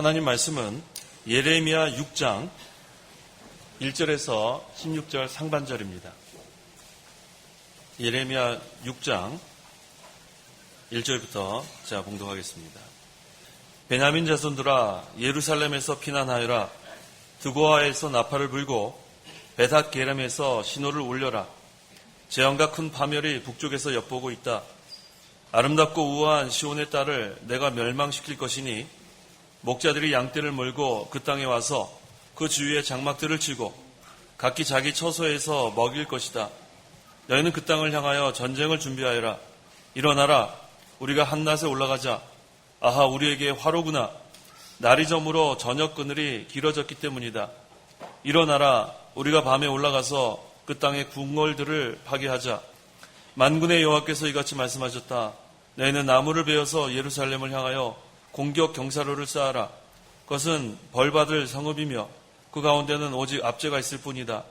하나님 말씀은 예레미야 6장 1절에서 16절 상반절입니다. 예레미야 6장 1절부터 제가 봉독하겠습니다. 베냐민 자손들아 예루살렘에서 피난하여라. 드고아에서 나팔을 불고 베닷 게렘에서 신호를 울려라. 재앙과 큰 파멸이 북쪽에서 엿보고 있다. 아름답고 우아한 시온의 딸을 내가 멸망시킬 것이니 목자들이 양떼를 몰고 그 땅에 와서 그 주위에 장막들을 치고 각기 자기 처소에서 먹일 것이다. 너희는 그 땅을 향하여 전쟁을 준비하여라. 일어나라. 우리가 한낮에 올라가자. 아하, 우리에게 화로구나. 날이 저물어 저녁 그늘이 길어졌기 때문이다. 일어나라. 우리가 밤에 올라가서 그 땅의 궁궐들을 파괴하자. 만군의 여호와께서 이같이 말씀하셨다. 너희는 나무를 베어서 예루살렘을 향하여 공격 경사로를 쌓아라. 그것은 벌받을 성읍이며 그 가운데는 오직 압제가 있을 뿐이다.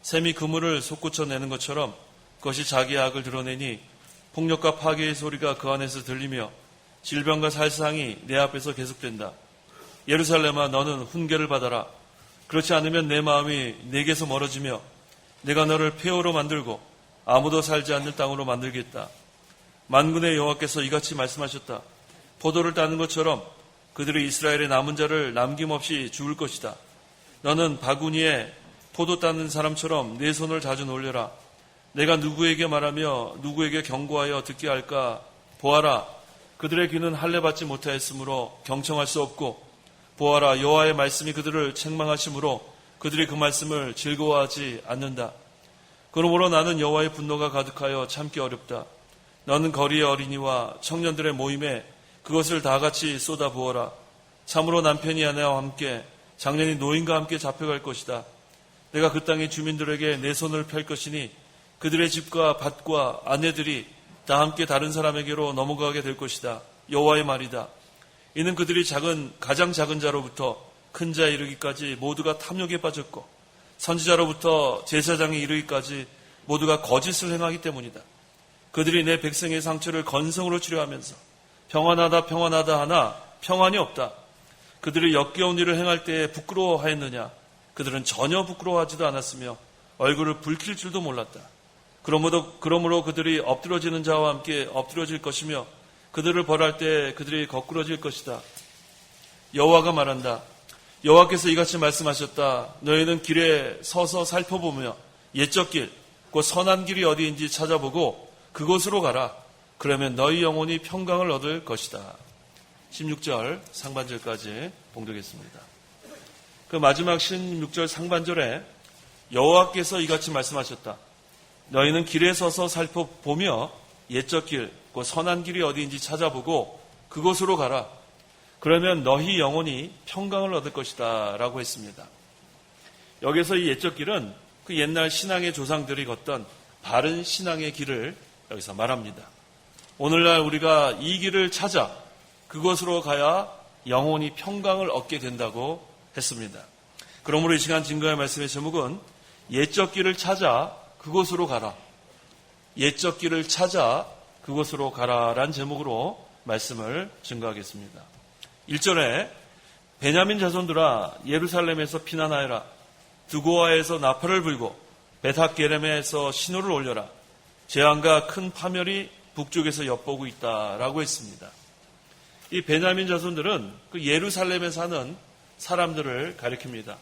샘이 그물을 솟구쳐내는 것처럼 그것이 자기의 악을 드러내니 폭력과 파괴의 소리가 그 안에서 들리며 질병과 살상이 내 앞에서 계속된다. 예루살렘아, 너는 훈계를 받아라. 그렇지 않으면 내 마음이 내게서 멀어지며 내가 너를 폐허로 만들고 아무도 살지 않는 땅으로 만들겠다. 만군의 여호와께서 이같이 말씀하셨다. 포도를 따는 것처럼 그들이 이스라엘의 남은 자를 남김없이 죽을 것이다. 너는 바구니에 포도 따는 사람처럼 내 손을 자주 놀려라. 내가 누구에게 말하며 누구에게 경고하여 듣게 할까? 보아라. 그들의 귀는 할례 받지 못하였으므로 경청할 수 없고, 보아라. 여호와의 말씀이 그들을 책망하심으로 그들이 그 말씀을 즐거워하지 않는다. 그러므로 나는 여호와의 분노가 가득하여 참기 어렵다. 너는 거리의 어린이와 청년들의 모임에 그것을 다 같이 쏟아부어라. 참으로 남편이 아내와 함께 장년이 노인과 함께 잡혀갈 것이다. 내가 그 땅의 주민들에게 내 손을 펼 것이니 그들의 집과 밭과 아내들이 다 함께 다른 사람에게로 넘어가게 될 것이다. 여호와의 말이다. 이는 그들이 가장 작은 자로부터 큰 자에 이르기까지 모두가 탐욕에 빠졌고 선지자로부터 제사장에 이르기까지 모두가 거짓을 행하기 때문이다. 그들이 내 백성의 상처를 건성으로 치료하면서 평안하다 평안하다 하나 평안이 없다. 그들이 역겨운 일을 행할 때에 부끄러워하였느냐? 그들은 전혀 부끄러워하지도 않았으며 얼굴을 붉힐 줄도 몰랐다. 그러므로 그들이 엎드러지는 자와 함께 엎드러질 것이며 그들을 벌할 때 그들이 거꾸러질 것이다. 여호와가 말한다. 여호와께서 이같이 말씀하셨다. 너희는 길에 서서 살펴보며 옛적 길, 곧 선한 길이 어디인지 찾아보고 그곳으로 가라. 그러면 너희 영혼이 평강을 얻을 것이다. 16절 상반절까지 봉독했습니다. 그 마지막 16절 상반절에 여호와께서 이같이 말씀하셨다. 너희는 길에 서서 살펴보며 옛적 길, 곧 선한 길이 어디인지 찾아보고 그곳으로 가라. 그러면 너희 영혼이 평강을 얻을 것이다 라고 했습니다. 여기서 이 옛적 길은 그 옛날 신앙의 조상들이 걷던 바른 신앙의 길을 여기서 말합니다. 오늘날 우리가 이 길을 찾아 그것으로 가야 영혼이 평강을 얻게 된다고 했습니다. 그러므로 이 시간 증거의 말씀의 제목은 옛적 길을 찾아 그곳으로 가라. 옛적 길을 찾아 그곳으로 가라라는 제목으로 말씀을 증거하겠습니다. 1절에 베냐민 자손들아 예루살렘에서 피난하여라. 드고아에서 나팔을 불고 베닷 게렘에서 신호를 올려라. 재앙과 큰 파멸이 북쪽에서 엿보고 있다라고 했습니다. 이 베냐민 자손들은 그 예루살렘에 사는 사람들을 가리킵니다.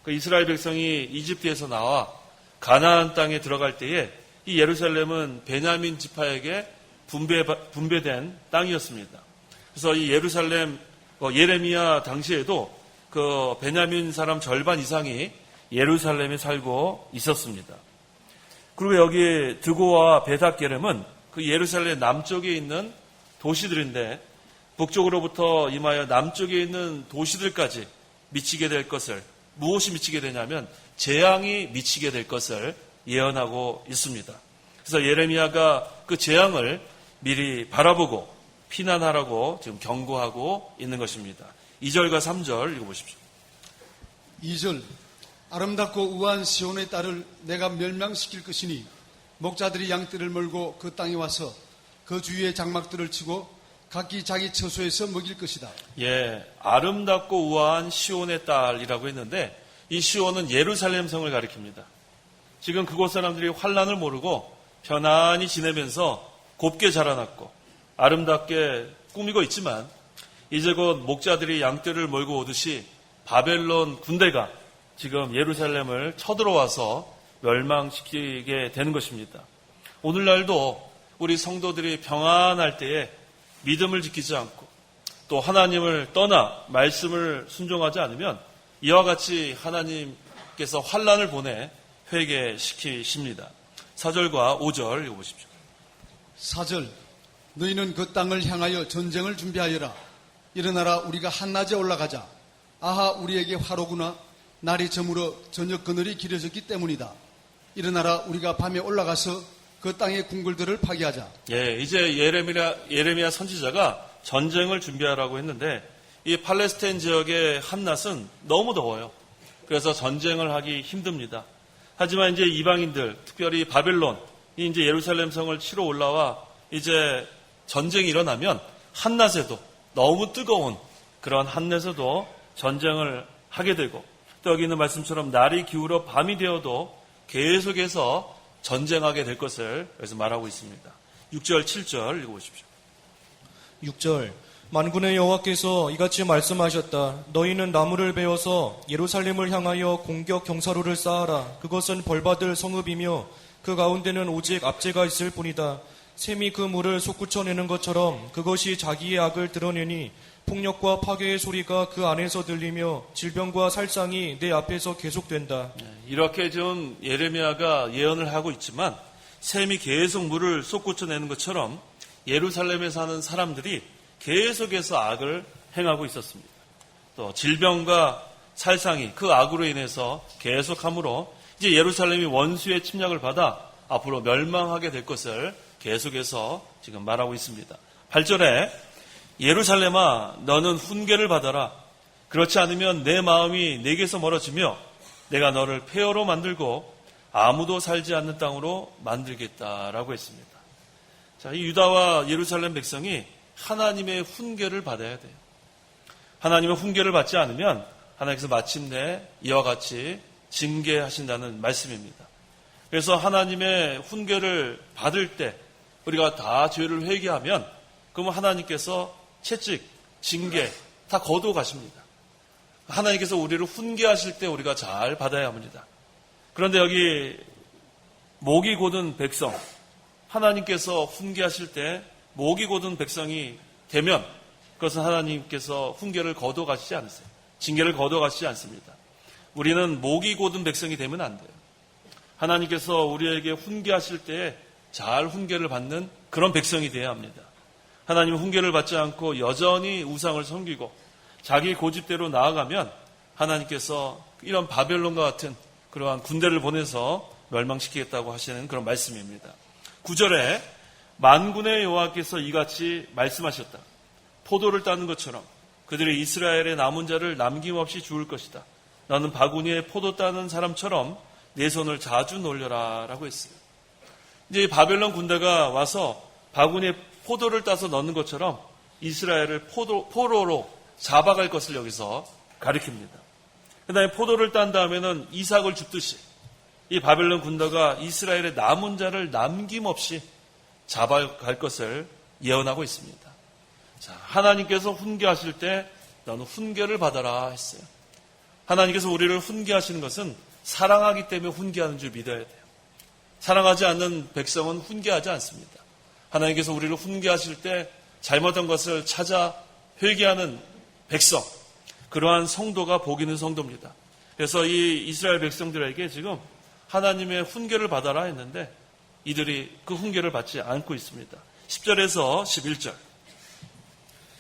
그 이스라엘 백성이 이집트에서 나와 가나안 땅에 들어갈 때에 이 예루살렘은 베냐민 지파에게 분배된 땅이었습니다. 그래서 이 예루살렘 예레미야 당시에도 그 베냐민 사람 절반 이상이 예루살렘에 살고 있었습니다. 그리고 여기 드고와 베닷 게렘은 그 예루살렘 남쪽에 있는 도시들인데 북쪽으로부터 임하여 남쪽에 있는 도시들까지 미치게 될 것을, 무엇이 미치게 되냐면 재앙이 미치게 될 것을 예언하고 있습니다. 그래서 예레미야가 그 재앙을 미리 바라보고 피난하라고 지금 경고하고 있는 것입니다. 2절과 3절 읽어보십시오. 2절 아름답고 우아한 시온의 딸을 내가 멸망시킬 것이니 목자들이 양떼를 몰고 그 땅에 와서 그 주위에 장막들을 치고 각기 자기 처소에서 먹일 것이다. 예, 아름답고 우아한 시온의 딸이라고 했는데 이 시온은 예루살렘 성을 가리킵니다. 지금 그곳 사람들이 환란을 모르고 편안히 지내면서 곱게 자라났고 아름답게 꾸미고 있지만 이제 곧 목자들이 양떼를 몰고 오듯이 바벨론 군대가 지금 예루살렘을 쳐들어와서 멸망시키게 되는 것입니다. 오늘날도 우리 성도들이 평안할 때에 믿음을 지키지 않고 또 하나님을 떠나 말씀을 순종하지 않으면 이와 같이 하나님께서 환란을 보내 회개시키십니다. 4절과 5절 읽어보십시오. 4절 너희는 그 땅을 향하여 전쟁을 준비하여라. 일어나라 우리가 한낮에 올라가자. 아하 우리에게 화로구나. 날이 저물어 저녁 그늘이 길어졌기 때문이다. 일어나라 우리가 밤에 올라가서 그 땅의 궁궐들을 파괴하자. 예, 이제 예레미야 선지자가 전쟁을 준비하라고 했는데 이 팔레스타인 지역의 한낮은 너무 더워요. 그래서 전쟁을 하기 힘듭니다. 하지만 이제 이방인들, 특별히 바벨론이 이제 예루살렘 성을 치러 올라와 이제 전쟁이 일어나면 한낮에도 너무 뜨거운 그런 한낮에도 전쟁을 하게 되고 또 여기 있는 말씀처럼 날이 기울어 밤이 되어도 계속해서 전쟁하게 될 것을 여기서 말하고 있습니다. 6절, 7절 읽어보십시오. 6절 만군의 여호와께서 이같이 말씀하셨다. 너희는 나무를 베어서 예루살렘을 향하여 공격 경사로를 쌓아라. 그것은 벌받을 성읍이며 그 가운데는 오직 압제가 있을 뿐이다. 샘이 그 물을 솟구쳐내는 것처럼 그것이 자기의 악을 드러내니 폭력과 파괴의 소리가 그 안에서 들리며 질병과 살상이 내 앞에서 계속된다. 이렇게 좀 예레미야가 예언을 하고 있지만 샘이 계속 물을 솟구쳐내는 것처럼 예루살렘에 사는 사람들이 계속해서 악을 행하고 있었습니다. 또 질병과 살상이 그 악으로 인해서 계속하므로 이제 예루살렘이 원수의 침략을 받아 앞으로 멸망하게 될 것을 계속해서 지금 말하고 있습니다. 8절에 예루살렘아 너는 훈계를 받아라. 그렇지 않으면 내 마음이 내게서 멀어지며 내가 너를 폐허로 만들고 아무도 살지 않는 땅으로 만들겠다라고 했습니다. 자, 이 유다와 예루살렘 백성이 하나님의 훈계를 받아야 돼요. 하나님의 훈계를 받지 않으면 하나님께서 마침내 이와 같이 징계하신다는 말씀입니다. 그래서 하나님의 훈계를 받을 때 우리가 다 죄를 회개하면 그러면 하나님께서 채찍, 징계 다 거두어 가십니다. 하나님께서 우리를 훈계하실 때 우리가 잘 받아야 합니다. 그런데 여기 목이 곧은 백성, 하나님께서 훈계하실 때 목이 곧은 백성이 되면 그것은 하나님께서 훈계를 거두어 가시지 않으세요. 징계를 거두어 가시지 않습니다. 우리는 목이 곧은 백성이 되면 안 돼요. 하나님께서 우리에게 훈계하실 때 잘 훈계를 받는 그런 백성이 되어야 합니다. 하나님의 훈계를 받지 않고 여전히 우상을 섬기고 자기 고집대로 나아가면 하나님께서 이런 바벨론과 같은 그러한 군대를 보내서 멸망시키겠다고 하시는 그런 말씀입니다. 9절에 만군의 여호와께서 이같이 말씀하셨다. 포도를 따는 것처럼 그들이 이스라엘의 남은 자를 남김없이 죽을 것이다. 너는 바구니에 포도 따는 사람처럼 내 손을 자주 놀려라 라고 했어요. 이제 이 바벨론 군대가 와서 바구니에 포도를 따서 넣는 것처럼 이스라엘을 포로로 잡아갈 것을 여기서 가리킵니다. 그 다음에 포도를 딴 다음에는 이삭을 줍듯이 이 바벨론 군대가 이스라엘의 남은 자를 남김없이 잡아갈 것을 예언하고 있습니다. 자, 하나님께서 훈계하실 때 너는 훈계를 받아라 했어요. 하나님께서 우리를 훈계하시는 것은 사랑하기 때문에 훈계하는 줄 믿어야 돼요. 사랑하지 않는 백성은 훈계하지 않습니다. 하나님께서 우리를 훈계하실 때 잘못한 것을 찾아 회개하는 백성, 그러한 성도가 복 있는 성도입니다. 그래서 이 이스라엘 백성들에게 지금 하나님의 훈계를 받아라 했는데 이들이 그 훈계를 받지 않고 있습니다. 10절에서 11절.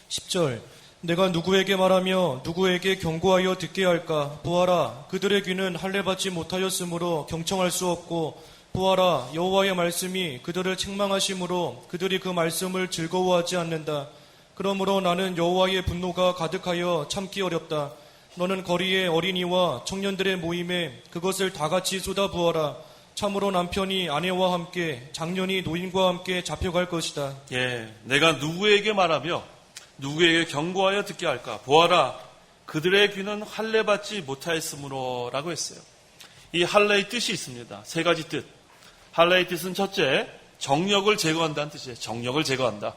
10절 내가 누구에게 말하며 누구에게 경고하여 듣게 할까? 보아라, 그들의 귀는 할례받지 못하였으므로 경청할 수 없고, 보아라, 여호와의 말씀이 그들을 책망하심으로 그들이 그 말씀을 즐거워하지 않는다. 그러므로 나는 여호와의 분노가 가득하여 참기 어렵다. 너는 거리의 어린이와 청년들의 모임에 그것을 다 같이 쏟아부어라. 참으로 남편이 아내와 함께 장년이 노인과 함께 잡혀갈 것이다. 예, 내가 누구에게 말하며 누구에게 경고하여 듣게 할까? 보아라, 그들의 귀는 할례받지 못하였으므로 라고 했어요. 이 할례의 뜻이 있습니다. 세 가지 뜻. 할례의 뜻은 첫째, 정력을 제거한다는 뜻이에요. 정력을 제거한다.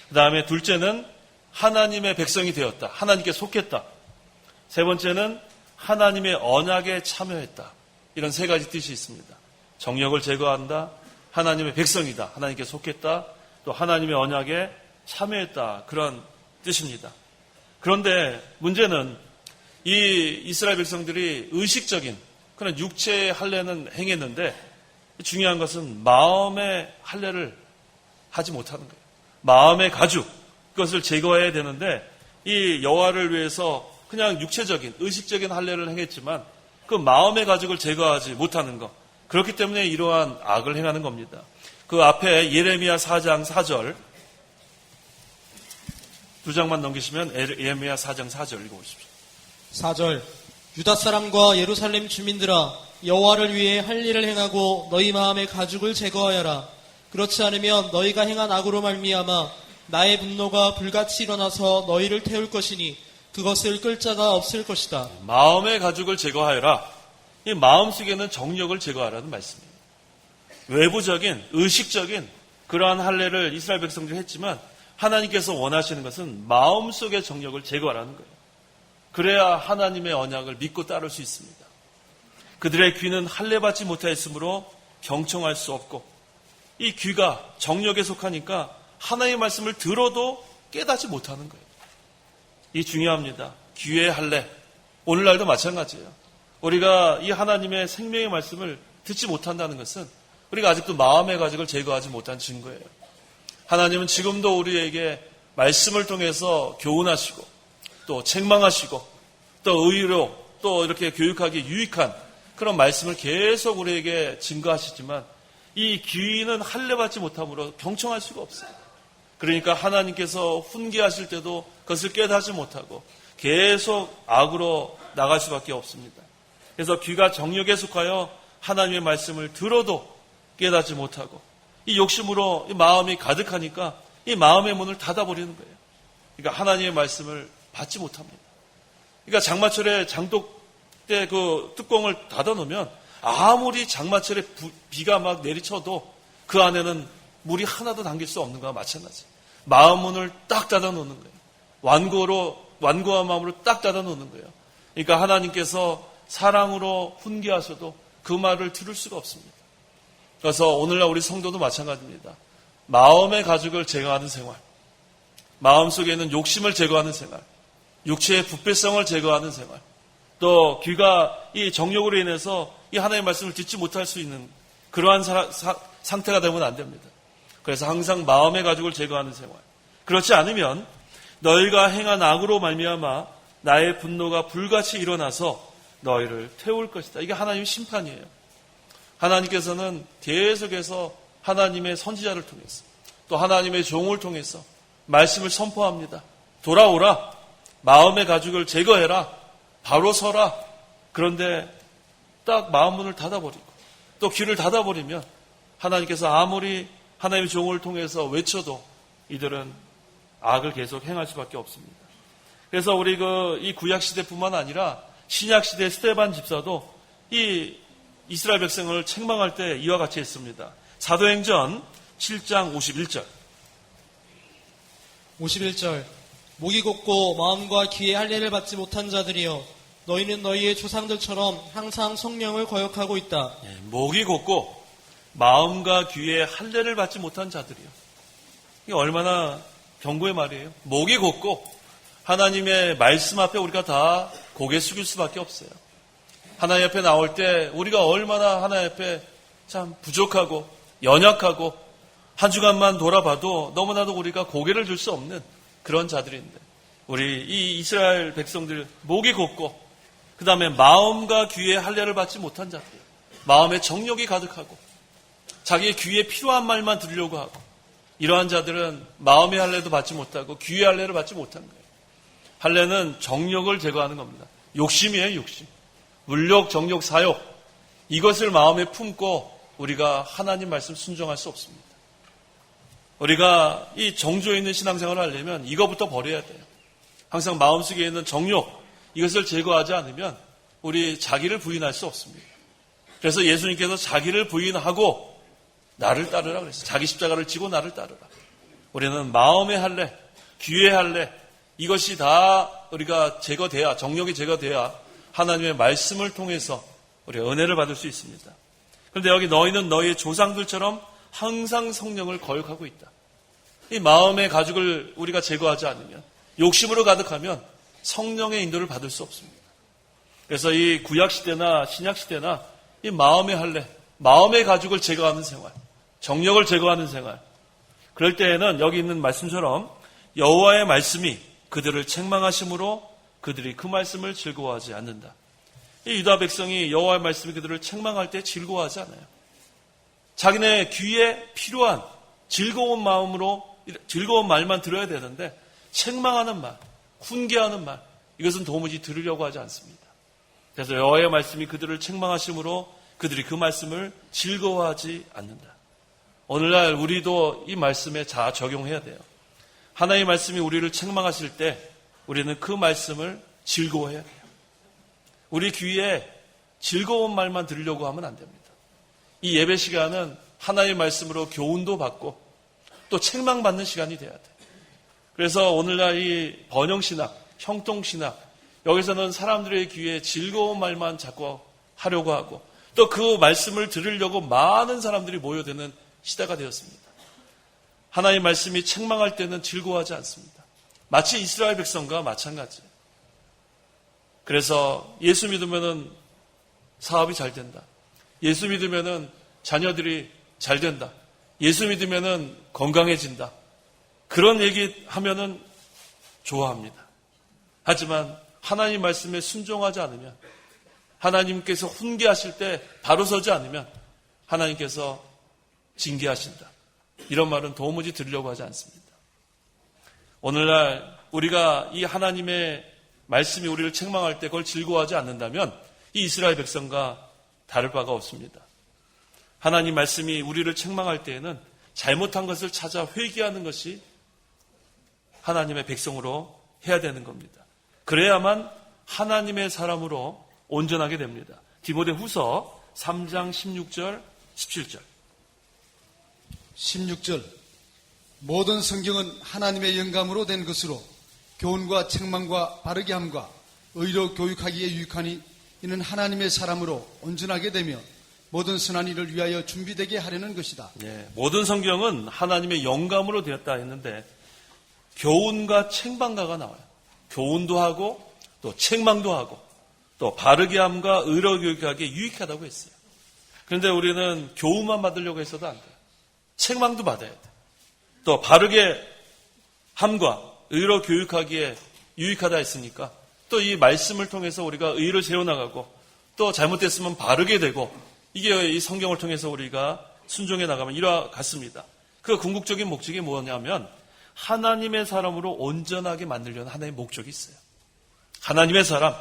그 다음에 둘째는 하나님의 백성이 되었다. 하나님께 속했다. 세 번째는 하나님의 언약에 참여했다. 이런 세 가지 뜻이 있습니다. 정력을 제거한다, 하나님의 백성이다, 하나님께 속했다, 또 하나님의 언약에 참여했다. 그런 뜻입니다. 그런데 문제는 이 이스라엘 백성들이 의식적인 그런 육체의 할례는 행했는데 중요한 것은 마음의 할례를 하지 못하는 거예요. 마음의 가죽, 그것을 제거해야 되는데 이 여호와를 위해서 그냥 육체적인, 의식적인 할례를 행했지만 그 마음의 가죽을 제거하지 못하는 것. 그렇기 때문에 이러한 악을 행하는 겁니다. 그 앞에 예레미야 4장 4절, 두 장만 넘기시면 예레미야 4장 4절 읽어보십시오. 4절 유다 사람과 예루살렘 주민들아 여호와를 위해 할 일을 행하고 너희 마음의 가죽을 제거하여라. 그렇지 않으면 너희가 행한 악으로 말미암아 나의 분노가 불같이 일어나서 너희를 태울 것이니 그것을 끌 자가 없을 것이다. 마음의 가죽을 제거하여라. 이 마음속에는 정력을 제거하라는 말씀입니다. 외부적인, 의식적인 그러한 할례를 이스라엘 백성들이 했지만 하나님께서 원하시는 것은 마음속의 정력을 제거하라는 거예요. 그래야 하나님의 언약을 믿고 따를 수 있습니다. 그들의 귀는 할례받지 못하였으므로 경청할 수 없고, 이 귀가 정력에 속하니까 하나님의 말씀을 들어도 깨닫지 못하는 거예요. 이 중요합니다. 귀의 할례. 오늘날도 마찬가지예요. 우리가 이 하나님의 생명의 말씀을 듣지 못한다는 것은 우리가 아직도 마음의 가죽을 제거하지 못한 증거예요. 하나님은 지금도 우리에게 말씀을 통해서 교훈하시고 또 책망하시고 또 의로 또 이렇게 교육하기 유익한 그런 말씀을 계속 우리에게 증거하시지만 이 귀는 할례받지 못함으로 경청할 수가 없어요. 그러니까 하나님께서 훈계하실 때도 그것을 깨닫지 못하고 계속 악으로 나갈 수밖에 없습니다. 그래서 귀가 정력에 속하여 하나님의 말씀을 들어도 깨닫지 못하고 이 욕심으로 이 마음이 가득하니까 이 마음의 문을 닫아버리는 거예요. 그러니까 하나님의 말씀을 받지 못합니다. 그러니까 장마철에 장독대 그 뚜껑을 닫아놓으면 아무리 장마철에 비가 막 내리쳐도 그 안에는 물이 하나도 담길 수 없는 거와 마찬가지. 마음 문을 딱 닫아놓는 거예요. 완고한 마음으로 딱 닫아놓는 거예요. 그러니까 하나님께서 사랑으로 훈계하셔도 그 말을 들을 수가 없습니다. 그래서 오늘날 우리 성도도 마찬가지입니다. 마음의 가죽을 제거하는 생활, 마음속에 있는 욕심을 제거하는 생활, 육체의 부패성을 제거하는 생활, 또 귀가 이 정욕으로 인해서 이 하나님의 말씀을 듣지 못할 수 있는 그러한 상태가 되면 안 됩니다. 그래서 항상 마음의 가죽을 제거하는 생활. 그렇지 않으면 너희가 행한 악으로 말미암아 나의 분노가 불같이 일어나서 너희를 태울 것이다. 이게 하나님의 심판이에요. 하나님께서는 계속해서 하나님의 선지자를 통해서 또 하나님의 종을 통해서 말씀을 선포합니다. 돌아오라. 마음의 가죽을 제거해라. 바로 서라. 그런데 딱 마음 문을 닫아버리고 또 귀를 닫아버리면 하나님께서 아무리 하나님의 종을 통해서 외쳐도 이들은 악을 계속 행할 수밖에 없습니다. 그래서 우리 이 구약 시대뿐만 아니라 신약 시대 스데반 집사도 이 이스라엘 백성을 책망할 때 이와 같이 했습니다. 사도행전 7장 51절. 51절 목이 곧고 마음과 귀의 할례를 받지 못한 자들이여 너희는 너희의 조상들처럼 항상 성령을 거역하고 있다. 목이 곧고 마음과 귀의 할례를 받지 못한 자들이요. 이게 얼마나 경고의 말이에요. 목이 곧고 하나님의 말씀 앞에 우리가 다 고개 숙일 수밖에 없어요. 하나님 앞에 나올 때 우리가 얼마나 하나님 앞에 참 부족하고 연약하고 한 주간만 돌아봐도 너무나도 우리가 고개를 들 수 없는 그런 자들인데 우리 이 이스라엘 백성들 목이 곧고 그 다음에 마음과 귀의 할례를 받지 못한 자들, 마음에 정욕이 가득하고 자기의 귀에 필요한 말만 들으려고 하고 이러한 자들은 마음의 할례도 받지 못하고 귀의 할례를 받지 못한 거예요. 할례는 정욕을 제거하는 겁니다. 욕심이에요, 욕심. 물욕, 정욕, 사욕. 이것을 마음에 품고 우리가 하나님 말씀 순종할 수 없습니다. 우리가 이 정조에 있는 신앙생활을 하려면 이거부터 버려야 돼요. 항상 마음속에 있는 정욕, 이것을 제거하지 않으면 우리 자기를 부인할 수 없습니다. 그래서 예수님께서 자기를 부인하고 나를 따르라 그랬어요. 자기 십자가를 지고 나를 따르라. 우리는 마음의 할례, 귀의 할례, 이것이 다 우리가 제거돼야, 정욕이 제거돼야 하나님의 말씀을 통해서 우리가 은혜를 받을 수 있습니다. 그런데 여기 너희는 너희의 조상들처럼 항상 성령을 거역하고 있다. 이 마음의 가죽을 우리가 제거하지 않으면, 욕심으로 가득하면 성령의 인도를 받을 수 없습니다. 그래서 이 구약시대나 신약시대나 이 마음의 할례, 마음의 가죽을 제거하는 생활, 정욕을 제거하는 생활, 그럴 때에는 여기 있는 말씀처럼 여호와의 말씀이 그들을 책망하심으로 그들이 그 말씀을 즐거워하지 않는다. 이 유다 백성이 여호와의 말씀이 그들을 책망할 때 즐거워하지 않아요. 자기네 귀에 필요한 즐거운 마음으로 즐거운 말만 들어야 되는데 책망하는 말, 훈계하는 말, 이것은 도무지 들으려고 하지 않습니다. 그래서 여호와의 말씀이 그들을 책망하심으로 그들이 그 말씀을 즐거워하지 않는다. 오늘날 우리도 이 말씀에 자 적용해야 돼요. 하나님의 말씀이 우리를 책망하실 때 우리는 그 말씀을 즐거워해야 돼요. 우리 귀에 즐거운 말만 들으려고 하면 안 됩니다. 이 예배 시간은 하나님의 말씀으로 교훈도 받고 또 책망받는 시간이 돼야 돼요. 그래서 오늘날 이 번영신학, 형통신학, 여기서는 사람들의 귀에 즐거운 말만 자꾸 하려고 하고 또 그 말씀을 들으려고 많은 사람들이 모여드는 시대가 되었습니다. 하나님의 말씀이 책망할 때는 즐거워하지 않습니다. 마치 이스라엘 백성과 마찬가지예요. 그래서 예수 믿으면은 사업이 잘 된다. 예수 믿으면은 자녀들이 잘 된다. 예수 믿으면은 건강해진다. 그런 얘기 하면은 좋아합니다. 하지만 하나님 말씀에 순종하지 않으면, 하나님께서 훈계하실 때 바로 서지 않으면 하나님께서 징계하신다. 이런 말은 도무지 들으려고 하지 않습니다. 오늘날 우리가 이 하나님의 말씀이 우리를 책망할 때 그걸 즐거워하지 않는다면 이 이스라엘 백성과 다를 바가 없습니다. 하나님 말씀이 우리를 책망할 때에는 잘못한 것을 찾아 회개하는 것이 하나님의 백성으로 해야 되는 겁니다. 그래야만 하나님의 사람으로 온전하게 됩니다. 디모데 후서 3장 16절, 17절. 16절. 모든 성경은 하나님의 영감으로 된 것으로 교훈과 책망과 바르게 함과 의로 교육하기에 유익하니 이는 하나님의 사람으로 온전하게 되며 모든 선한 일을 위하여 준비되게 하려는 것이다. 모든 성경은 하나님의 영감으로 되었다 했는데 교훈과 책망가가 나와요. 교훈도 하고 또 책망도 하고 또 바르게 함과 의로 교육하기에 유익하다고 했어요. 그런데 우리는 교훈만 받으려고 해서도 안 돼요. 책망도 받아야 돼요. 또 바르게 함과 의로 교육하기에 유익하다 했으니까 또 이 말씀을 통해서 우리가 의를 세워나가고 또 잘못됐으면 바르게 되고 이게 이 성경을 통해서 우리가 순종해 나가면 이와 같습니다. 그 궁극적인 목적이 뭐냐면 하나님의 사람으로 온전하게 만들려는 하나님의 목적이 있어요. 하나님의 사람,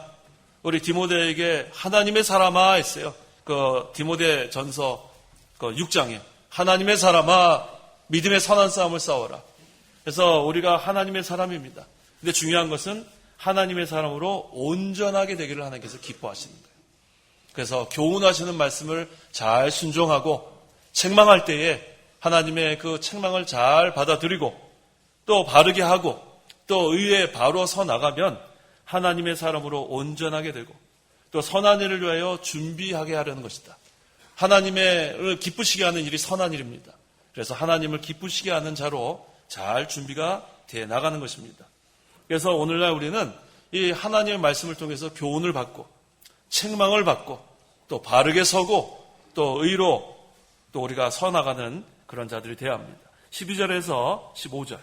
우리 디모데에게 하나님의 사람아 했어요. 그 디모데 전서 그 6장에 하나님의 사람아 믿음의 선한 싸움을 싸워라. 그래서 우리가 하나님의 사람입니다. 근데 중요한 것은 하나님의 사람으로 온전하게 되기를 하나님께서 기뻐하시는 거예요. 그래서 교훈하시는 말씀을 잘 순종하고 책망할 때에 하나님의 그 책망을 잘 받아들이고 또 바르게 하고 또 의에 바로 서 나가면 하나님의 사람으로 온전하게 되고 또 선한 일을 위하여 준비하게 하려는 것이다. 하나님을 기쁘시게 하는 일이 선한 일입니다. 그래서 하나님을 기쁘시게 하는 자로 잘 준비가 돼 나가는 것입니다. 그래서 오늘날 우리는 이 하나님의 말씀을 통해서 교훈을 받고 책망을 받고 또 바르게 서고 또 의로 또 우리가 서 나가는 그런 자들이 되어야 합니다. 12절에서 15절.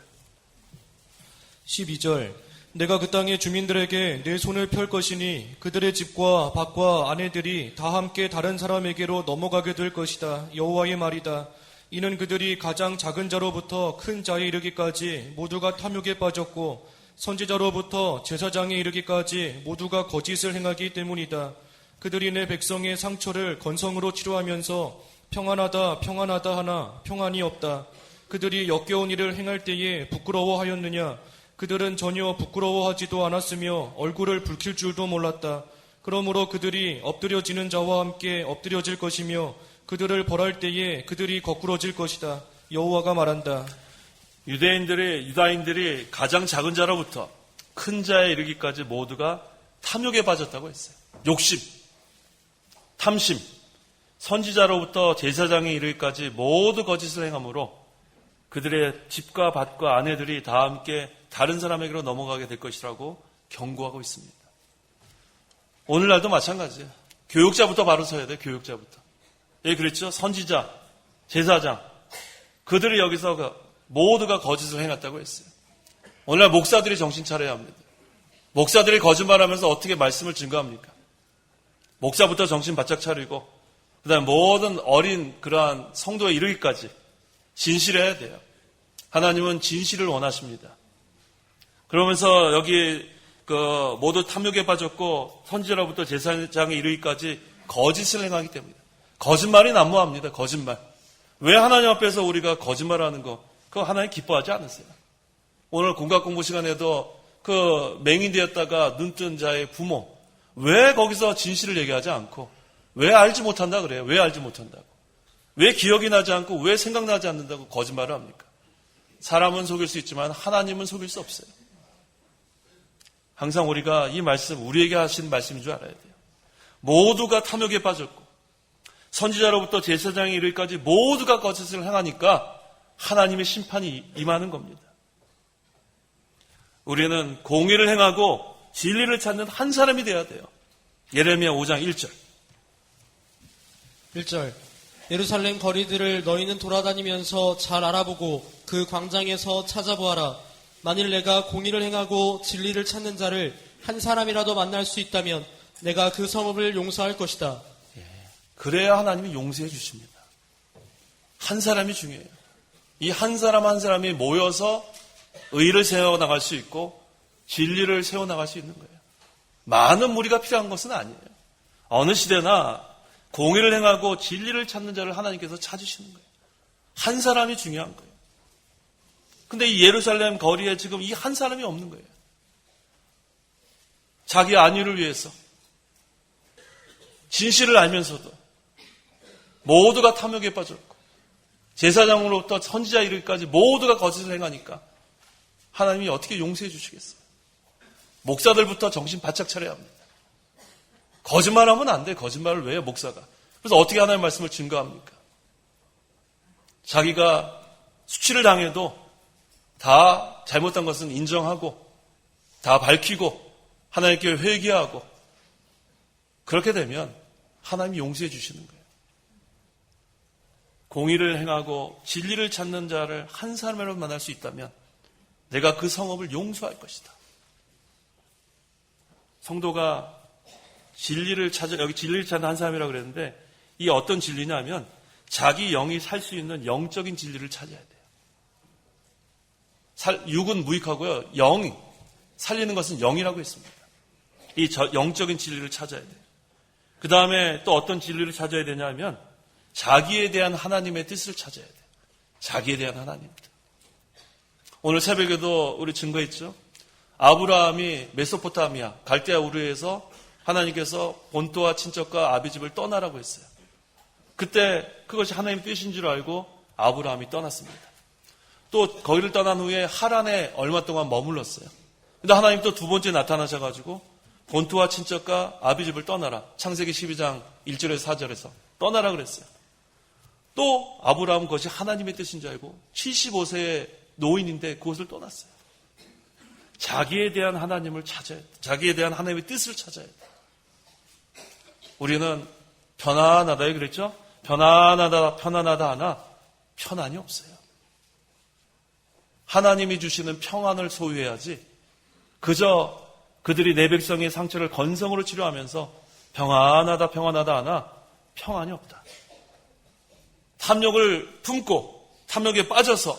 12절. 내가 그 땅의 주민들에게 내 손을 펼 것이니 그들의 집과 밭과 아내들이 다 함께 다른 사람에게로 넘어가게 될 것이다. 여호와의 말이다. 이는 그들이 가장 작은 자로부터 큰 자에 이르기까지 모두가 탐욕에 빠졌고 선지자로부터 제사장에 이르기까지 모두가 거짓을 행하기 때문이다. 그들이 내 백성의 상처를 건성으로 치료하면서 평안하다 평안하다 하나 평안이 없다. 그들이 역겨운 일을 행할 때에 부끄러워하였느냐? 그들은 전혀 부끄러워하지도 않았으며 얼굴을 붉힐 줄도 몰랐다. 그러므로 그들이 엎드려지는 자와 함께 엎드려질 것이며 그들을 벌할 때에 그들이 거꾸러질 것이다. 여호와가 말한다. 유다인들이 가장 작은 자로부터 큰 자에 이르기까지 모두가 탐욕에 빠졌다고 했어요. 욕심, 탐심, 선지자로부터 제사장에 이르기까지 모두 거짓을 행함으로 그들의 집과 밭과 아내들이 다 함께 다른 사람에게로 넘어가게 될 것이라고 경고하고 있습니다. 오늘날도 마찬가지예요. 교육자부터 바로 서야 돼요. 교육자부터. 예, 그랬죠. 선지자, 제사장, 그들이 여기서 모두가 거짓을 행했다고 했어요. 오늘날 목사들이 정신 차려야 합니다. 목사들이 거짓말하면서 어떻게 말씀을 증거합니까? 목사부터 정신 바짝 차리고 그다음에 모든 어린 그러한 성도에 이르기까지 진실해야 돼요. 하나님은 진실을 원하십니다. 그러면서 여기 모두 탐욕에 빠졌고 선지자로부터 제사장에 이르기까지 거짓을 행하기 때문이다. 거짓말이 난무합니다. 거짓말. 왜 하나님 앞에서 우리가 거짓말하는 거 그거 하나님 기뻐하지 않으세요? 오늘 공각 공부 시간에도 맹인되었다가 눈뜬 자의 부모 왜 거기서 진실을 얘기하지 않고 왜 알지 못한다 그래요? 왜 알지 못한다고? 왜 기억이 나지 않고 왜 생각나지 않는다고 거짓말을 합니까? 사람은 속일 수 있지만 하나님은 속일 수 없어요. 항상 우리가 이 말씀 우리에게 하신 말씀인 줄 알아야 돼요. 모두가 탐욕에 빠졌고 선지자로부터 제사장에 이르기까지 모두가 거짓을 행하니까 하나님의 심판이 임하는 겁니다. 우리는 공의를 행하고 진리를 찾는 한 사람이 되어야 돼요. 예레미야 5장 1절. 1절. 예루살렘 거리들을 너희는 돌아다니면서 잘 알아보고 그 광장에서 찾아보아라. 만일 내가 공의를 행하고 진리를 찾는 자를 한 사람이라도 만날 수 있다면 내가 그 성읍을 용서할 것이다. 그래야 하나님이 용서해 주십니다. 한 사람이 중요해요. 이 한 사람 한 사람이 모여서 의를 세워나갈 수 있고 진리를 세워나갈 수 있는 거예요. 많은 무리가 필요한 것은 아니에요. 어느 시대나 공의를 행하고 진리를 찾는 자를 하나님께서 찾으시는 거예요. 한 사람이 중요한 거예요. 근데 이 예루살렘 거리에 지금 이 한 사람이 없는 거예요. 자기 안위를 위해서 진실을 알면서도 모두가 탐욕에 빠졌고 제사장으로부터 선지자 이르기까지 모두가 거짓을 행하니까 하나님이 어떻게 용서해 주시겠어요? 목사들부터 정신 바짝 차려야 합니다. 거짓말하면 안 돼. 거짓말을 왜 해요, 목사가? 그래서 어떻게 하나님의 말씀을 증거합니까? 자기가 수치를 당해도 다 잘못한 것은 인정하고 다 밝히고 하나님께 회개하고 그렇게 되면 하나님이 용서해 주시는 거예요. 공의를 행하고 진리를 찾는 자를 한 사람으로 만날 수 있다면 내가 그 성읍을 용서할 것이다. 성도가 여기 진리를 찾는 한 사람이라고 그랬는데 이 어떤 진리냐면 자기 영이 살 수 있는 영적인 진리를 찾아야 돼요. 육은 무익하고요. 영이 살리는 것은 영이라고 했습니다. 이 영적인 진리를 찾아야 돼요. 그 다음에 또 어떤 진리를 찾아야 되냐면 자기에 대한 하나님의 뜻을 찾아야 돼요. 자기에 대한 하나님. 오늘 새벽에도 우리 증거했죠. 아브라함이 메소포타미아 갈대아 우르에서 하나님께서 본토와 친척과 아비집을 떠나라고 했어요. 그때 그것이 하나님 뜻인 줄 알고 아브라함이 떠났습니다. 또 거기를 떠난 후에 하란에 얼마 동안 머물렀어요. 근데 하나님 또 두 번째 나타나셔가지고 본토와 친척과 아비집을 떠나라. 창세기 12장 1절에서 4절에서 떠나라 그랬어요. 또 아브라함은 그것이 하나님의 뜻인 줄 알고 75세의 노인인데 그곳을 떠났어요. 자기에 대한 하나님을 찾아야 돼. 자기에 대한 하나님의 뜻을 찾아야 돼. 우리는 편안하다 그랬죠? 편안하다 하나 편안이 없어요. 하나님이 주시는 평안을 소유해야지 그저 그들이 내 백성의 상처를 건성으로 치료하면서 평안하다 하나 평안이 없다. 탐욕을 품고 탐욕에 빠져서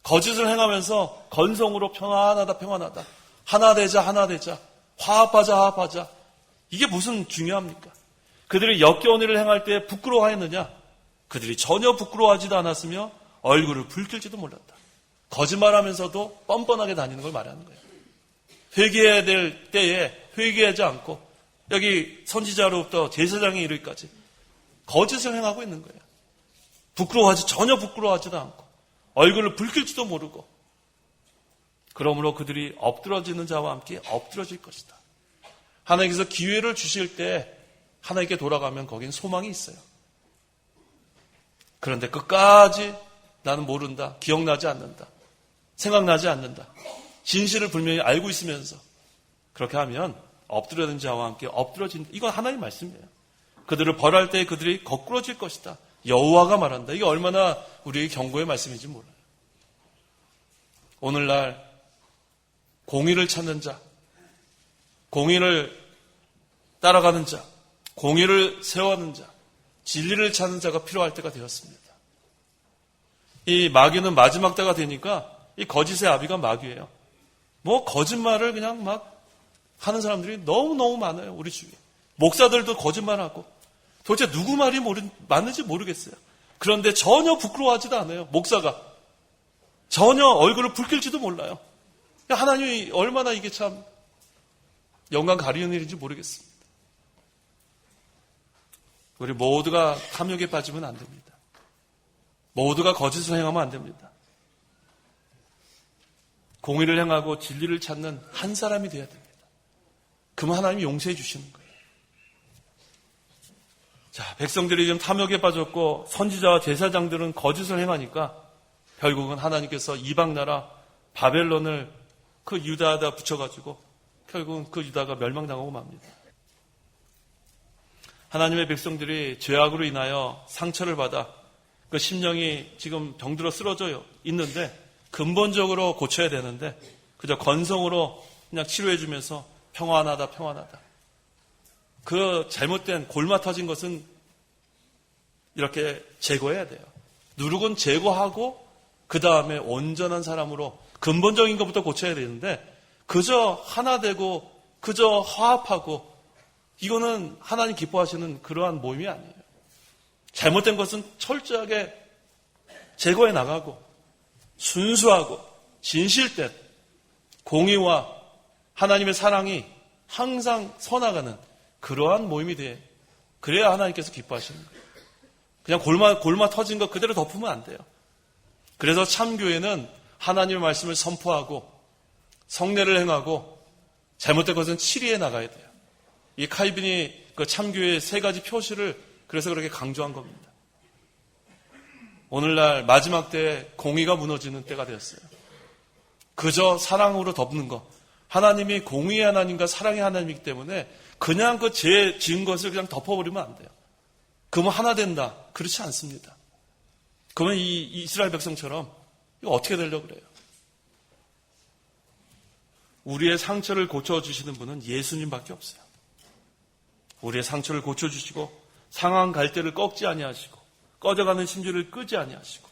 거짓을 행하면서 건성으로 평안하다 하나 되자 화합하자 이게 무슨 중요합니까? 그들이 역겨운 일을 행할 때 부끄러워하였느냐? 그들이 전혀 부끄러워하지도 않았으며 얼굴을 붉힐지도 몰랐다. 거짓말하면서도 뻔뻔하게 다니는 걸 말하는 거예요. 회개해야 될 때에 회개하지 않고 여기 선지자로부터 제사장에 이르기까지 거짓을 행하고 있는 거예요. 전혀 부끄러워하지도 않고 얼굴을 붉힐지도 모르고, 그러므로 그들이 엎드러지는 자와 함께 엎드러질 것이다. 하나님께서 기회를 주실 때 하나님께 돌아가면 거긴 소망이 있어요. 그런데 끝까지 나는 모른다, 기억나지 않는다, 생각나지 않는다, 진실을 분명히 알고 있으면서 그렇게 하면 엎드려진 자와 함께 엎드러진다. 이건 하나님 말씀이에요. 그들을 벌할 때 그들이 거꾸러질 것이다. 여호와가 말한다. 이게 얼마나 우리에게 경고의 말씀인지 몰라요. 오늘날 공의를 찾는 자, 공의를 따라가는 자, 공의를 세워가는 자, 진리를 찾는 자가 필요할 때가 되었습니다. 이 마귀는 마지막 때가 되니까 이 거짓의 아비가 마귀예요. 뭐 거짓말을 그냥 막 하는 사람들이 너무너무 많아요. 우리 주위에. 목사들도 거짓말하고 도대체 누구 말이 맞는지 모르겠어요. 그런데 전혀 부끄러워하지도 않아요. 목사가. 전혀 얼굴을 붉힐지도 몰라요. 하나님이 얼마나 이게 참 영광 가리는 일인지 모르겠습니다. 우리 모두가 탐욕에 빠지면 안 됩니다. 모두가 거짓을 행하면 안 됩니다. 공의를 행하고 진리를 찾는 한 사람이 되어야 됩니다. 그러면 하나님이 용서해 주시는 거예요. 자, 백성들이 지금 탐욕에 빠졌고 선지자와 제사장들은 거짓을 행하니까 결국은 하나님께서 이방 나라 바벨론을 그 유다에다 붙여가지고 결국은 그 유다가 멸망당하고 맙니다. 하나님의 백성들이 죄악으로 인하여 상처를 받아 그 심령이 지금 병들어 쓰러져 있는데 근본적으로 고쳐야 되는데 그저 건성으로 그냥 치료해주면서 평안하다. 그 잘못된 골마 터진 것은 이렇게 제거해야 돼요. 누룩은 제거하고 그 다음에 온전한 사람으로 근본적인 것부터 고쳐야 되는데 그저 하나 되고 그저 화합하고 이거는 하나님 기뻐하시는 그러한 모임이 아니에요. 잘못된 것은 철저하게 제거해 나가고 순수하고 진실된 공의와 하나님의 사랑이 항상 서나가는 그러한 모임이 돼. 그래야 하나님께서 기뻐하시는 거예요. 그냥 골마 터진 거 그대로 덮으면 안 돼요. 그래서 참교회는 하나님의 말씀을 선포하고 성례를 행하고 잘못된 것은 치리해 나가야 돼요. 이 칼빈이 그 참교회의 세 가지 표시를 그래서 그렇게 강조한 겁니다. 오늘날 마지막 때에 공의가 무너지는 때가 되었어요. 그저 사랑으로 덮는 것. 하나님이 공의의 하나님과 사랑의 하나님이기 때문에 그냥 그 죄 지은 것을 그냥 덮어버리면 안 돼요. 그러면 하나 된다. 그렇지 않습니다. 그러면 이 이스라엘 백성처럼 이거 어떻게 되려고 그래요? 우리의 상처를 고쳐주시는 분은 예수님밖에 없어요. 우리의 상처를 고쳐주시고 상한 갈대를 꺾지 아니하시고 꺼져가는 심지를 끄지 아니하시고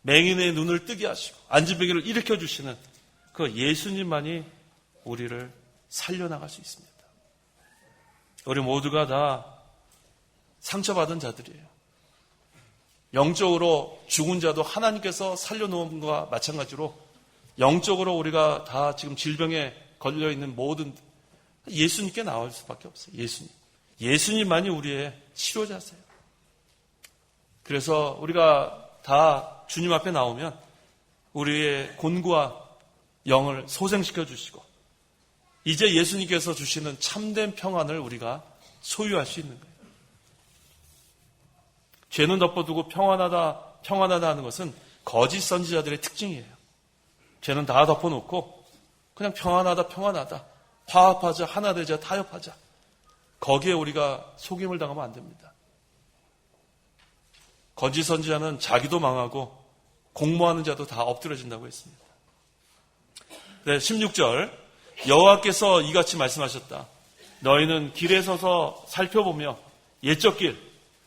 맹인의 눈을 뜨게 하시고 안진뱅이를 일으켜주시는 그 예수님만이 우리를 살려나갈 수 있습니다. 우리 모두가 다 상처받은 자들이에요. 영적으로 죽은 자도 하나님께서 살려놓은 것과 마찬가지로 영적으로 우리가 다 지금 질병에 걸려있는 모든 예수님께 나올 수밖에 없어요. 예수님만이 우리의 치료자세요. 그래서 우리가 다 주님 앞에 나오면 우리의 곤고와 영을 소생시켜 주시고 이제 예수님께서 주시는 참된 평안을 우리가 소유할 수 있는 거예요. 죄는 덮어두고 평안하다 하는 것은 거짓 선지자들의 특징이에요. 죄는 다 덮어놓고 그냥 평안하다 화합하자, 하나 되자, 타협하자. 거기에 우리가 속임을 당하면 안 됩니다. 거짓 선지자는 자기도 망하고 공모하는 자도 다 엎드려진다고 했습니다. 네, 16절 여호와께서 이같이 말씀하셨다. 너희는 길에 서서 살펴보며 옛적 길,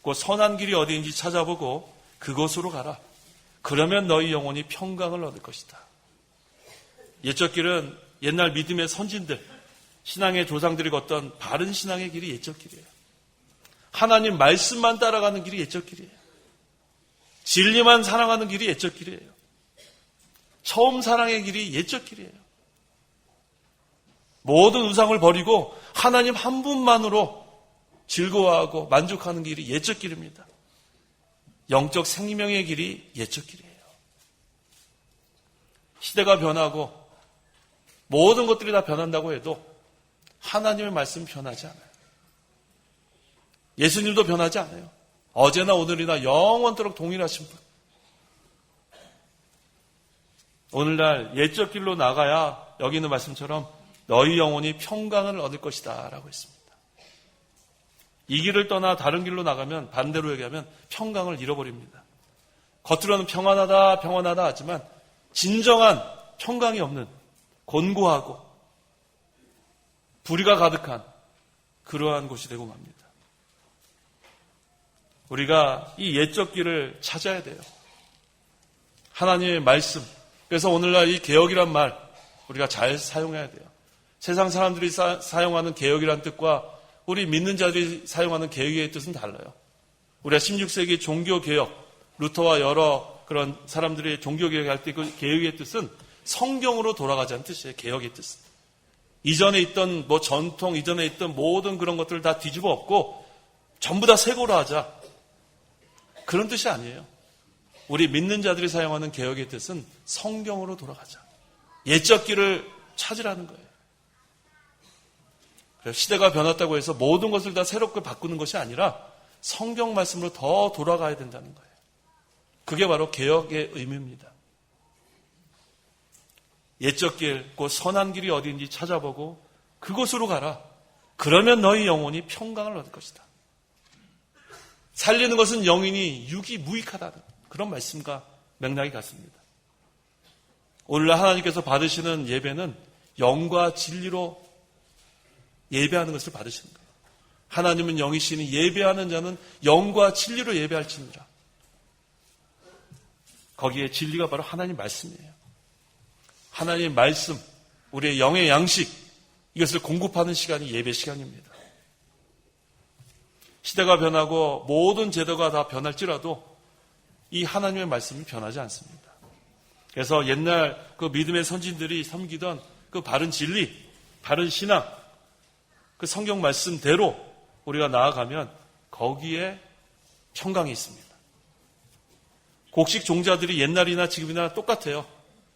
곧 선한 길이 어디인지 찾아보고 그곳으로 가라. 그러면 너희 영혼이 평강을 얻을 것이다. 옛적 길은 옛날 믿음의 선진들, 신앙의 조상들이 걷던 바른 신앙의 길이 옛적 길이에요. 하나님 말씀만 따라가는 길이 옛적 길이에요. 진리만 사랑하는 길이 옛적 길이에요. 처음 사랑의 길이 옛적 길이에요. 모든 우상을 버리고 하나님 한 분만으로 즐거워하고 만족하는 길이 옛적 길입니다. 영적 생명의 길이 옛적 길이에요. 시대가 변하고 모든 것들이 다 변한다고 해도 하나님의 말씀은 변하지 않아요. 예수님도 변하지 않아요. 어제나 오늘이나 영원토록 동일하신 분. 오늘날 옛적 길로 나가야 여기 있는 말씀처럼 너희 영혼이 평강을 얻을 것이다 라고 했습니다. 이 길을 떠나 다른 길로 나가면 반대로 얘기하면 평강을 잃어버립니다. 겉으로는 평안하다 평안하다 하지만 진정한 평강이 없는 곤고하고 불의가 가득한 그러한 곳이 되고 맙니다. 우리가 이 옛적 길을 찾아야 돼요. 하나님의 말씀. 그래서 오늘날 이 개혁이란 말 우리가 잘 사용해야 돼요. 세상 사람들이 사용하는 개혁이란 뜻과 우리 믿는 자들이 사용하는 개혁의 뜻은 달라요. 우리가 16세기 종교개혁, 루터와 여러 그런 사람들이 종교개혁할 때 그 개혁의 뜻은 성경으로 돌아가자는 뜻이에요. 개혁의 뜻은. 이전에 있던 전통, 이전에 있던 모든 그런 것들을 다 뒤집어 엎고 전부 다 새거로 하자. 그런 뜻이 아니에요. 우리 믿는 자들이 사용하는 개혁의 뜻은 성경으로 돌아가자. 옛적 길을 찾으라는 거예요. 그래서 시대가 변했다고 해서 모든 것을 다 새롭게 바꾸는 것이 아니라 성경 말씀으로 더 돌아가야 된다는 거예요. 그게 바로 개혁의 의미입니다. 옛적 길, 그 선한 길이 어디인지 찾아보고 그곳으로 가라. 그러면 너희 영혼이 평강을 얻을 것이다. 살리는 것은 영이니 육이 무익하다는 그런 말씀과 맥락이 같습니다. 오늘날 하나님께서 받으시는 예배는 영과 진리로 예배하는 것을 받으시는 거예요. 하나님은 영이시니 예배하는 자는 영과 진리로 예배할지니라. 거기에 진리가 바로 하나님 말씀이에요. 하나님의 말씀, 우리의 영의 양식, 이것을 공급하는 시간이 예배 시간입니다. 시대가 변하고 모든 제도가 다 변할지라도 이 하나님의 말씀이 변하지 않습니다. 그래서 옛날 그 믿음의 선진들이 섬기던 그 바른 진리, 바른 신앙, 그 성경 말씀대로 우리가 나아가면 거기에 평강이 있습니다. 곡식 종자들이 옛날이나 지금이나 똑같아요.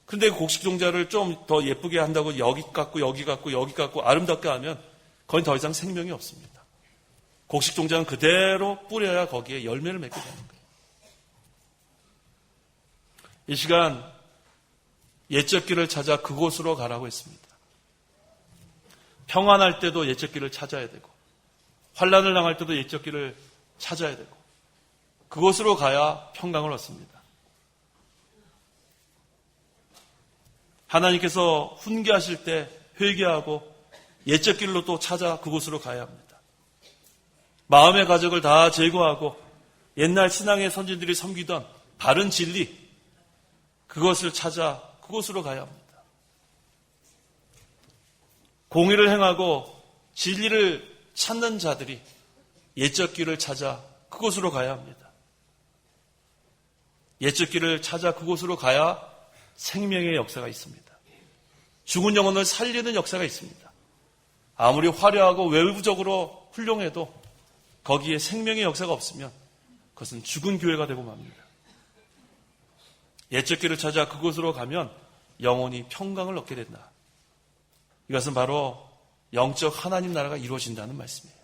근데 곡식 종자를 좀 더 예쁘게 한다고 여기 깎고 여기 깎고 여기 깎고 아름답게 하면 거긴 더 이상 생명이 없습니다. 곡식 종자는 그대로 뿌려야 거기에 열매를 맺게 되는 거예요. 이 시간 옛적 길을 찾아 그곳으로 가라고 했습니다. 평안할 때도 옛적 길을 찾아야 되고 환난을 당할 때도 옛적 길을 찾아야 되고 그곳으로 가야 평강을 얻습니다. 하나님께서 훈계하실 때 회개하고 옛적 길로 또 찾아 그곳으로 가야 합니다. 마음의 가적을 다 제거하고 옛날 신앙의 선진들이 섬기던 바른 진리, 그것을 찾아 그곳으로 가야 합니다. 공의를 행하고 진리를 찾는 자들이 옛적 길을 찾아 그곳으로 가야 합니다. 옛적 길을 찾아 그곳으로 가야 생명의 역사가 있습니다. 죽은 영혼을 살리는 역사가 있습니다. 아무리 화려하고 외부적으로 훌륭해도 거기에 생명의 역사가 없으면 그것은 죽은 교회가 되고 맙니다. 옛적 길을 찾아 그곳으로 가면 영혼이 평강을 얻게 된다. 이것은 바로 영적 하나님 나라가 이루어진다는 말씀이에요.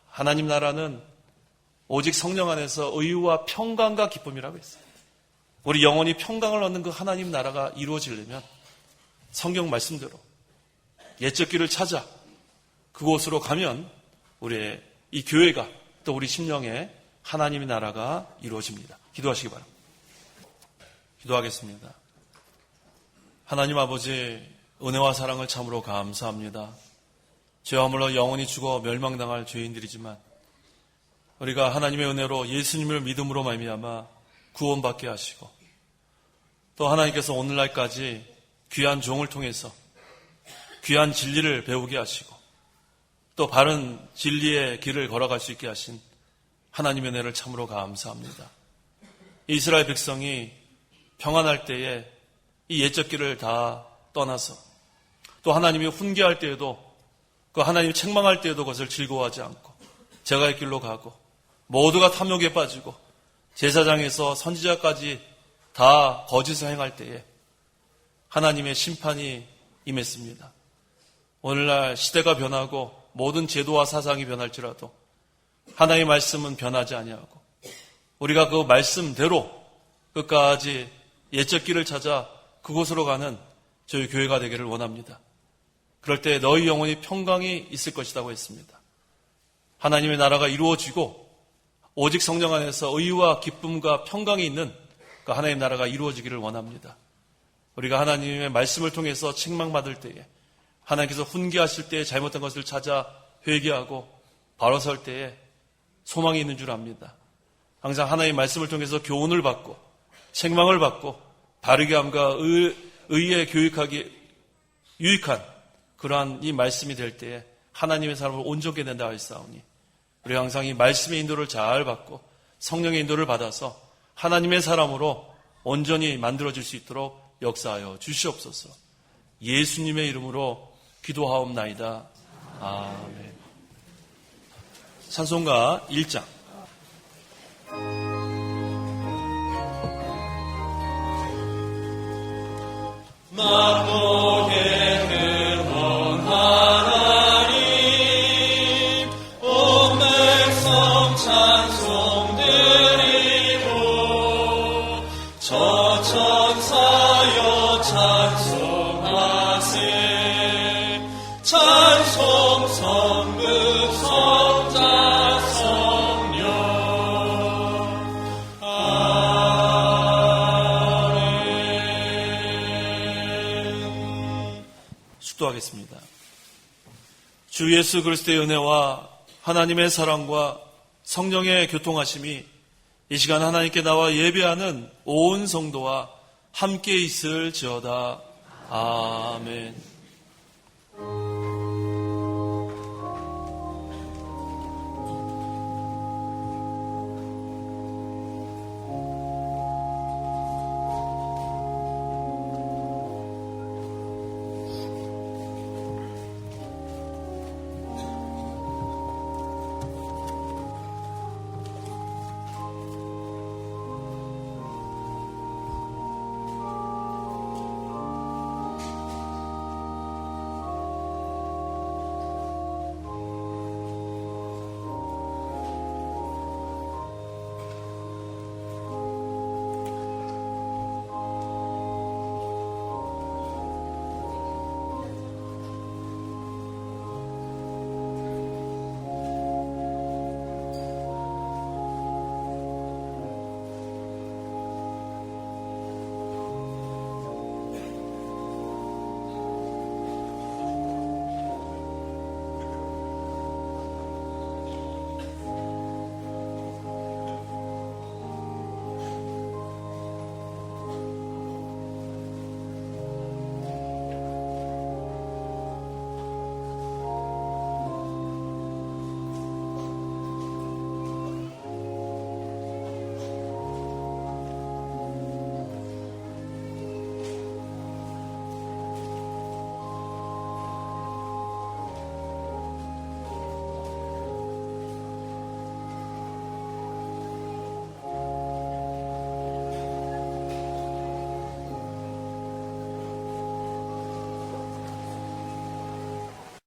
하나님 나라는 오직 성령 안에서 의와 평강과 기쁨이라고 했어요. 우리 영혼이 평강을 얻는 그 하나님 나라가 이루어지려면 성경 말씀대로 옛적 길을 찾아 그곳으로 가면 우리의 이 교회가 또 우리 심령에 하나님의 나라가 이루어집니다. 기도하시기 바랍니다. 기도하겠습니다. 하나님 아버지, 은혜와 사랑을 참으로 감사합니다. 죄와 물로 영원히 죽어 멸망당할 죄인들이지만 우리가 하나님의 은혜로 예수님을 믿음으로 말미암아 구원받게 하시고 또 하나님께서 오늘날까지 귀한 종을 통해서 귀한 진리를 배우게 하시고 또 바른 진리의 길을 걸어갈 수 있게 하신 하나님의 은혜를 참으로 감사합니다. 이스라엘 백성이 평안할 때에 이 옛적 길을 다 떠나서 또 하나님이 훈계할 때에도 그 하나님이 책망할 때에도 그것을 즐거워하지 않고 제가의 길로 가고 모두가 탐욕에 빠지고 제사장에서 선지자까지 다 거짓을 행할 때에 하나님의 심판이 임했습니다. 오늘날 시대가 변하고 모든 제도와 사상이 변할지라도 하나님의 말씀은 변하지 아니하고 우리가 그 말씀대로 끝까지 옛적 길을 찾아 그곳으로 가는 저희 교회가 되기를 원합니다. 그럴 때 너희 영혼이 평강이 있을 것이라고 했습니다. 하나님의 나라가 이루어지고 오직 성령 안에서 의와 기쁨과 평강이 있는 그 하나님의 나라가 이루어지기를 원합니다. 우리가 하나님의 말씀을 통해서 책망받을 때에 하나님께서 훈계하실 때에 잘못된 것을 찾아 회개하고 바로 설 때에 소망이 있는 줄 압니다. 항상 하나님의 말씀을 통해서 교훈을 받고 책망을 받고 바르게 함과 의에 교육하기 유익한 그러한 이 말씀이 될 때에 하나님의 사람을 온전케 된다 하였사오니 우리 항상 이 말씀의 인도를 잘 받고 성령의 인도를 받아서 하나님의 사람으로 온전히 만들어질 수 있도록 역사하여 주시옵소서. 예수님의 이름으로 기도하옵나이다. 아멘. 찬송가 1장. 만국의 근원 하나님 온 백성 찬송 드리고 저 천사여 찬송하세 찬송 성급 성자 성령 축도하겠습니다. 주 예수 그리스도의 은혜와 하나님의 사랑과 성령의 교통하심이 이 시간 하나님께 나와 예배하는 온 성도와 함께 있을지어다. 아멘.